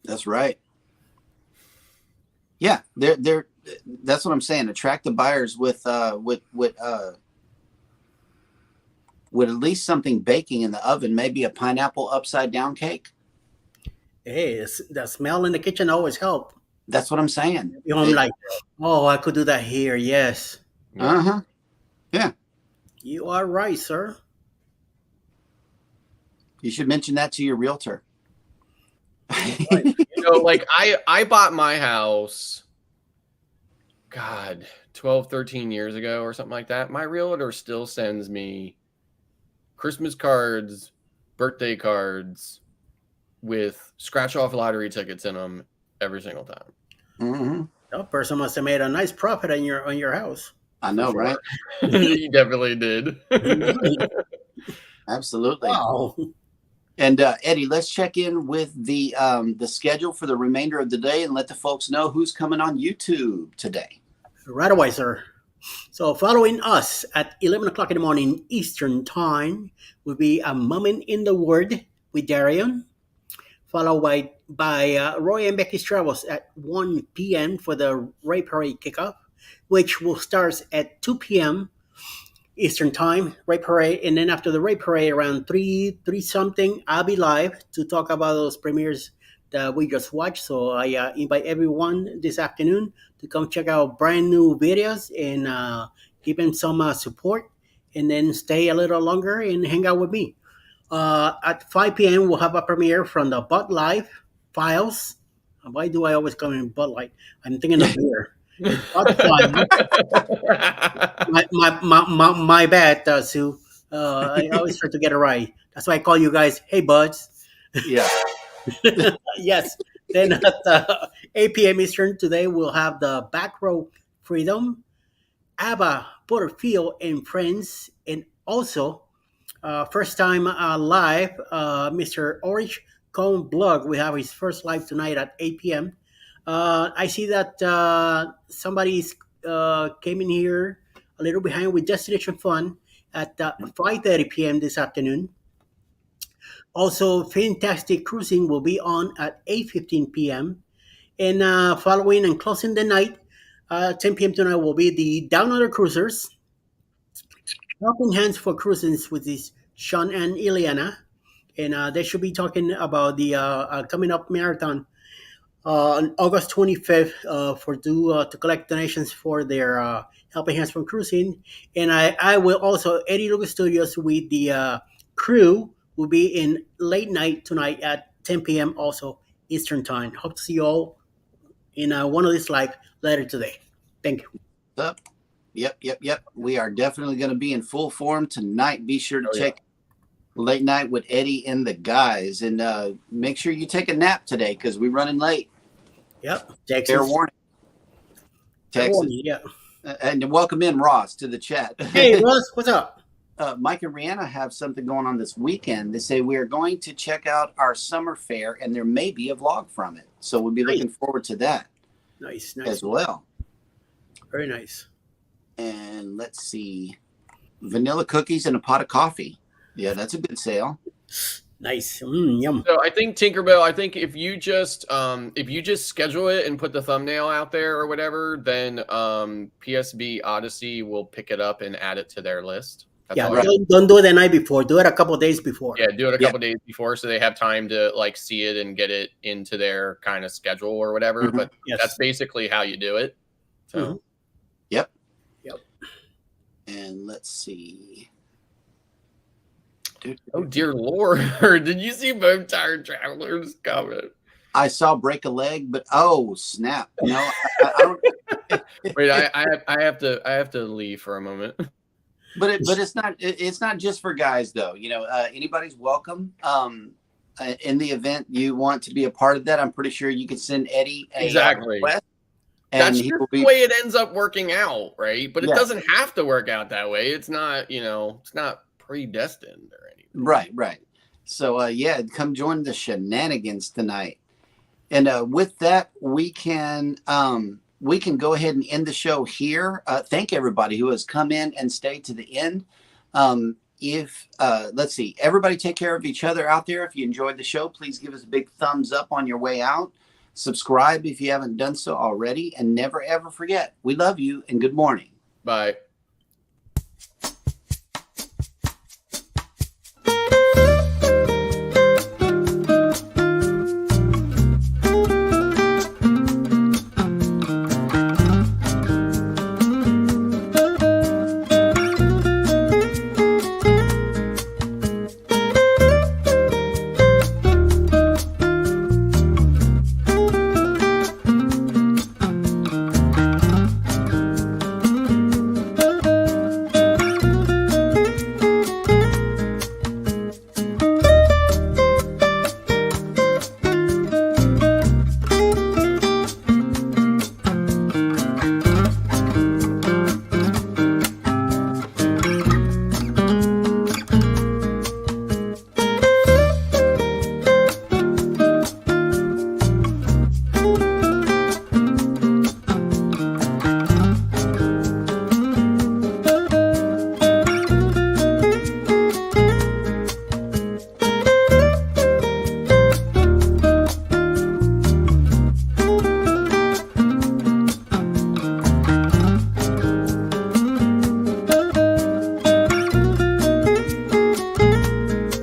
That's right. Yeah, they're that's what I'm saying. Attract the buyers with at least something baking in the oven, maybe a pineapple upside down cake. Hey, the smell in the kitchen always help. That's what I'm saying. I'm like, oh, I could do that here. Yes. Uh-huh. Yeah. You are right, sir. You should mention that to your realtor. Like I bought my house, God, 12, 13 years ago or something like that. My realtor still sends me Christmas cards, birthday cards with scratch-off lottery tickets in them every single time. Mm-hmm. That person must have made a nice profit on your house. I know, right? He definitely did. Absolutely. Wow. And Eddie, let's check in with the schedule for the remainder of the day and let the folks know who's coming on YouTube today. Right away, sir. So following us at 11 o'clock in the morning Eastern Time will be A Moment in the Word with Darian, followed by Roy and Becky's Travels at 1 p.m. for the Ray Parade kickoff, which will start at 2 p.m. Eastern Time, Ray Parade. And then after the Ray Parade, around 3 something, I'll be live to talk about those premieres that we just watched. So I invite everyone this afternoon to come check out brand new videos and give them some support, and then stay a little longer and hang out with me. At 5 p.m., we'll have a premiere from the Bud Light Files. Why do I always call it Bud Light? I'm thinking of beer. My bad, Sue. I always try to get it right. That's why I call you guys, hey, buds. Yeah. Yes. Then at 8 p.m. Eastern today, we'll have the Back Row Freedom, ABBA, Butterfield, and Friends. And also, first time live, Mr. Orange Cone Blog. We have his first live tonight at 8 p.m. I see that somebody came in here a little behind with Destination Fun at 5:30 p.m. this afternoon. Also, Fantastic Cruising will be on at 8:15 p.m. And following and closing the night, 10 p.m. tonight will be the Down Under Cruisers. Helping Hands for Cruising with this Sean and Ileana. And they should be talking about the coming up marathon on August 25th to collect donations for their Helping Hands from Cruising. And I will also, Eddie Lugo Studios with the crew will be in late night tonight at 10 p.m. also Eastern Time. Hope to see you all in one of these live later today. Thank you. Up. Yep. We are definitely going to be in full form tonight. Be sure to check Late Night with Eddie and the guys. And make sure you take a nap today because we're running late. Yep. Texas. Fair warning. Texas. Yeah. And welcome in, Ross, to the chat. Hey, Ross, what's up? Mike and Rihanna have something going on this weekend. They say we are going to check out our summer fair, and there may be a vlog from it. So we'll be looking forward to that. Nice. As well. Very nice. And let's see. Vanilla cookies and a pot of coffee. Yeah, that's a good sale. Nice. Yum. So I think Tinkerbell, I think if you just schedule it and put the thumbnail out there or whatever, then PSB Odyssey will pick it up and add it to their list. That's Yeah, all I don't do it the night before. Do it a couple days before. Yeah, do it a couple days before so they have time to like see it and get it into their kind of schedule or whatever. But that's basically how you do it. So Yep. Yep. And let's see. Oh dear Lord. Did you see Boat Tire Travelers comment? I saw break a leg, but oh snap. No, I don't. Wait, I have to leave for a moment. But it's not just for guys though. You know, anybody's welcome. In the event you want to be a part of that, I'm pretty sure you can send Eddie a request, and that's he just will be the way it ends up working out, right? But it doesn't have to work out that way. It's not, it's not predestined or anything. Right. So come join the shenanigans tonight. And with that, we can go ahead and end the show here. Thank everybody who has come in and stayed to the end. Let's see, everybody take care of each other out there. If you enjoyed the show, please give us a big thumbs up on your way out. Subscribe if you haven't done so already, and never ever forget, we love you and good morning. Bye.